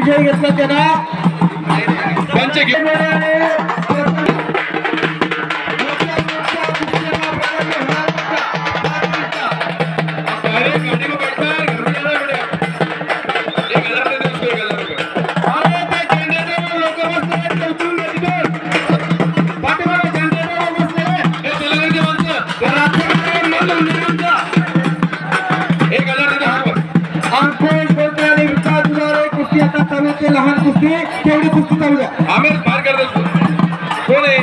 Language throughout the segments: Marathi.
विजय घेतला त्यांना लहान कुस्ती तेवढी कुस्ती चालू द्या. आम्ही पार करतो. कोण आहे?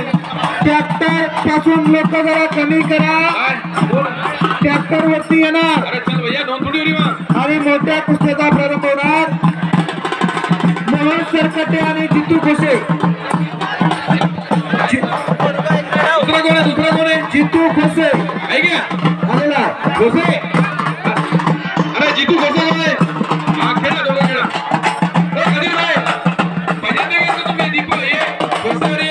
ट्रॅक्टर पासून लोक जरा कमी करा. ट्रॅक्टर वरती येणार. अरे चल भैया दोन थोडी होरी आणि मोठ्या कुस्तीचा प्रारंभ होणार. मोहन सरकटे आणि जितू खोसे. दुसरा कोण आहे? दुसरा जितू खोसे ऐका आलेला खोसे अरे जितू खोसे बोलले हा खेळा दोघं खेळा कधी नाही पहिल्यांदा घ्यायचं तुम्ही दीपक हे खोसे रे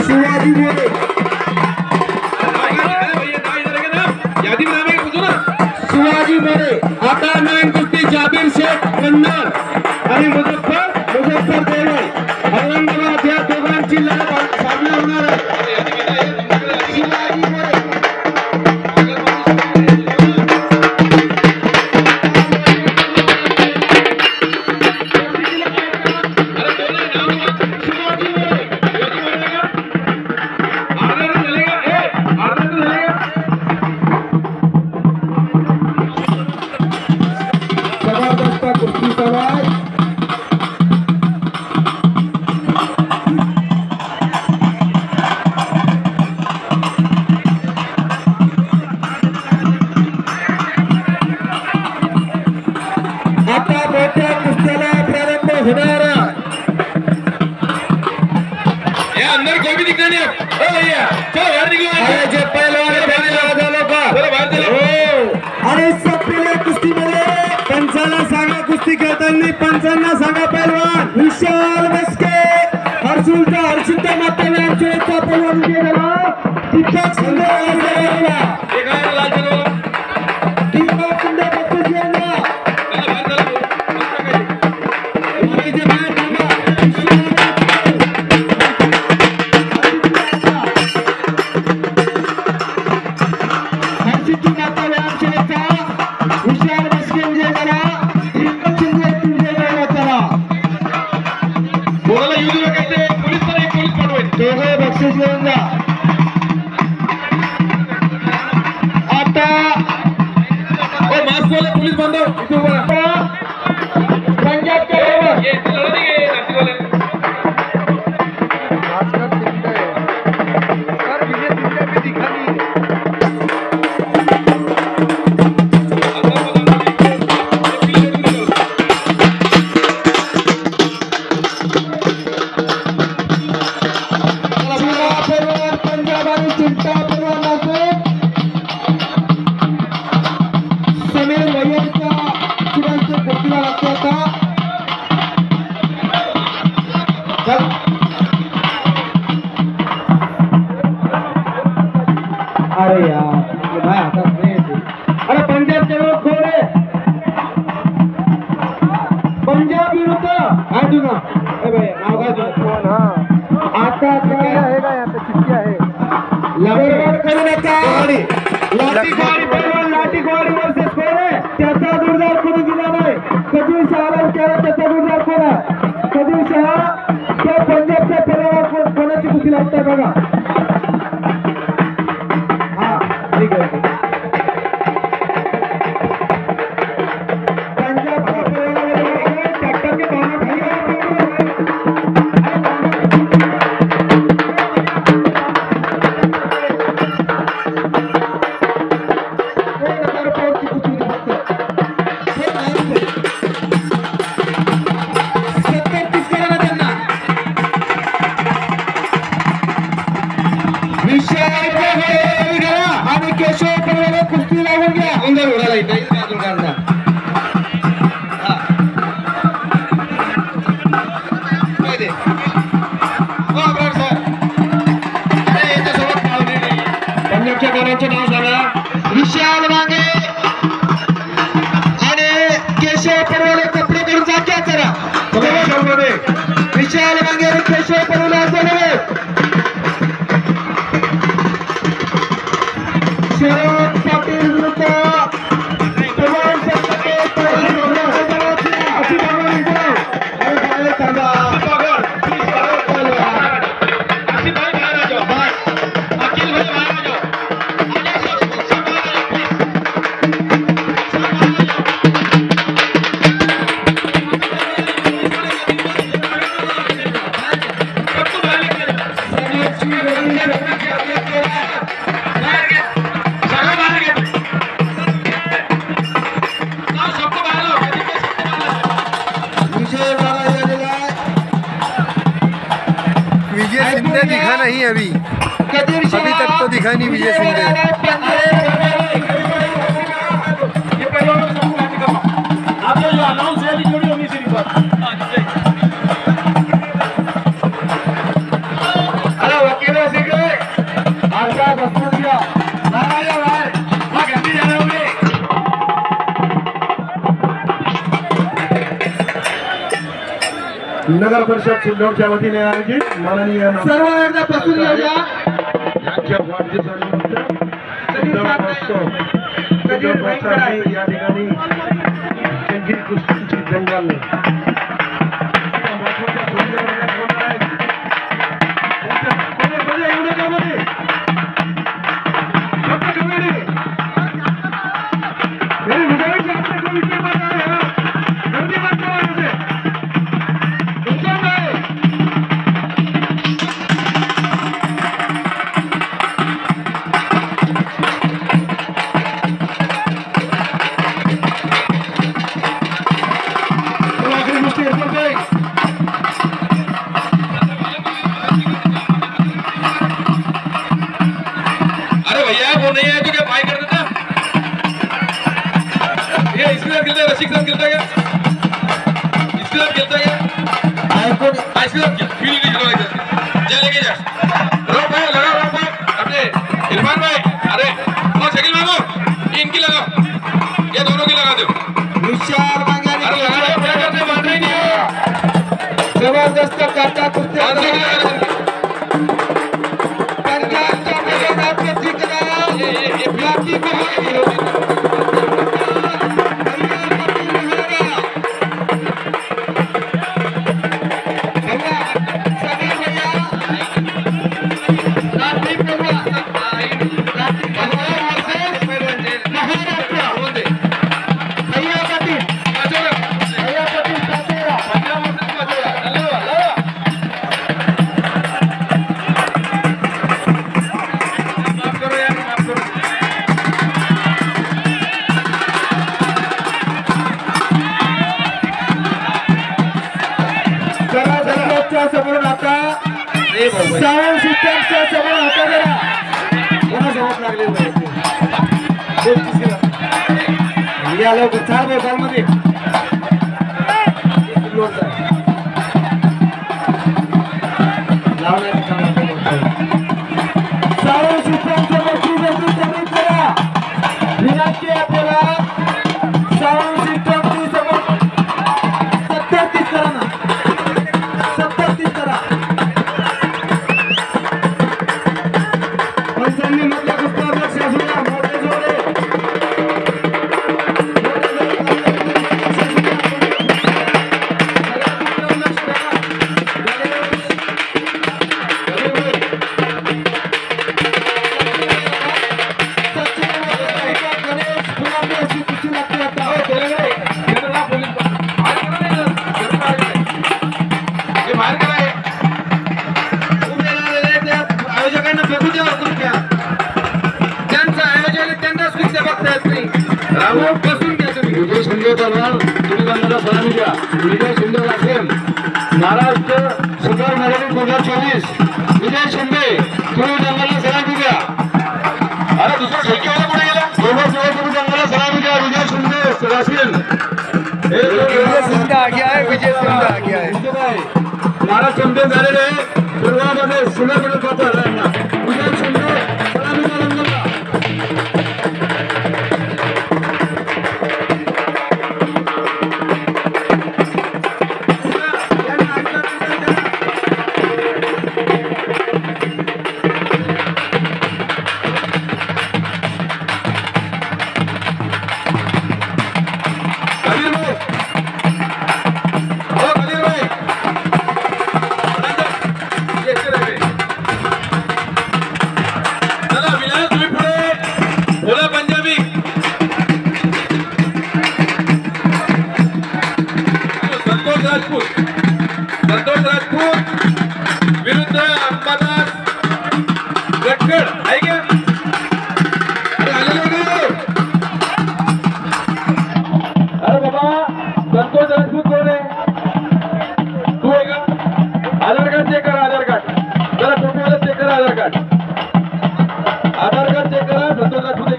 शिवाजी मोरे शिवाजी मोरे आता नाईन कुस्ती जाबीर शेख कन्नर आणि मुझफ्फर देवळे औरंगाबाद या दोघांची लढत सामना होणार आहे शिवाजी मोरे पंचांना सांगा पहलवान विशाल बसके हर्षुल माता पहलवान गेला दीपक पुलिस बंदो पंजाब के अरे यार भाई आता नहीं अरे पंजाब के लोग खो रहे पंजाब विरुद्ध आहे तुझा ए भाई नाव काय तुझं आता काय आहे का आता चिठ्ठी आहे लवकर करू नका लाठी गोडी वर्सेस कोण आहे त्याचा जोरदार कोणी दिला नाही कधी शहाला विचारा त्याचा जोरदार कोण आहे कधी शहा त्या पंजाबच्या पेलावर कोणाची कुस्ती लागते बघा विशाल वांगे आणि केशव परवाले कपडे करून जा क्या जरा विशाल वांगेरे केशव परुला बोलवे शरद पाटील विरुद्ध पवन संकटे विजय शिंदे दिखा नहीं अभी तक तो दिखा नहीं विजय शिंदे। नगर परिषद सिल्लोडच्या वतीने आयोजित माननीय सर्व एकदा बसून घेऊया यांच्या वाढदिवसानिमित्त या ठिकाणी जंगी कुस्तीची दंगल जबरदस्त काटा कुस्त्या पंजाबच्या मैदानात समोरून आता साऊंड सिस्टमच्या समोर हाता जरा कोणा जवळ लागले या लोक चार बोटांमध्ये साऊंड सिस्टमच्या वरती जर कमी करा विनंती आपल्याला साऊंड सिस्टमची समोर 37 करा ना विजय शिंदे दरम्यान तुम्ही त्यांना सलामी द्या. विजय शिंदे असेल महाराष्ट्र सुपर मॅरेथॉन 2024 विजय शिंदे तुम्ही त्यांना सलामी द्या. अरे दुसरा शेळकेवाला पुढे गेला तुम्ही त्यांना सलामी द्या. विजय शिंदे असेल विजय शिंदे आ गया है. विजय शिंदे आ गया है. महाराज चॅम्पियन झालेले आहे. सुरुवातीमध्ये सिनेकडे पाहतो विजय शिंदे सलामी द्या. संतोष राजपूत विरुद्ध अंबादास गटकड आहे का? अरे आलेलो नाही. अरे बाबा संतोष राजपूत कोण आहे? तू आहे का? आधार कार्ड चेक करा. आधार कार्ड जरा टोपीवाला चेक करा. आधार कार्ड चेक करा. संतोष राजपूत आहे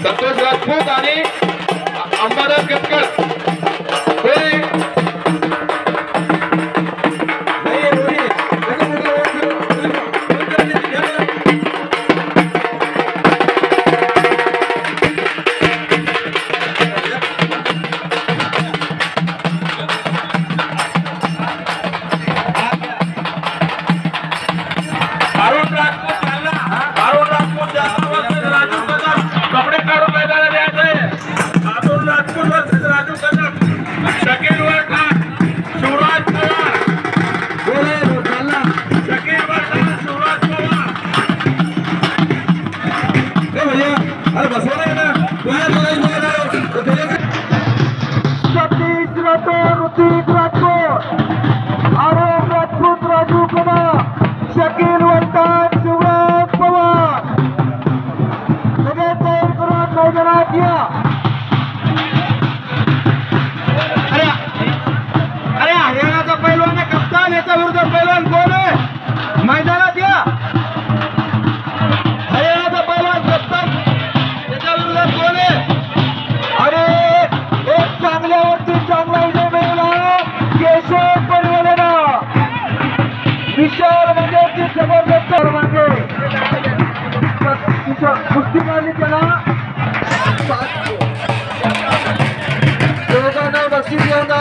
संतोष राजपूत आणि अंबादास गटकड कोण आहे? कपडे काढून मैदानात द्यायचे. अरुण राजपूत वर्सेस राजू कदम. शकील वर्षात शिवराज पवार. शकील वर्षात शिवराज पवार. अरे बसवलं ना सतीश राठोड, ऋतिक राठोड, अरुण राजपूत, राजू कदम, शकील वर्षात शिवराज पवार. सगळे तयार करून मैदानात या. अरे हरियाणाचा पैलवान आहे कप्तान. याच्या विरुद्ध पैलवान कोण आहे? मैदानात या. हरियाणाचा पैलवान कप्तान. याच्या विरुद्ध कोण आहे? अरे एक चांगल्यावरती चांगला विजय मिळवला केशव परिवाराला. विशाल म्हणजे जबरदस्त म्हणजे कुस्ती काढली त्याला. दोघांना बक्षीस घेऊन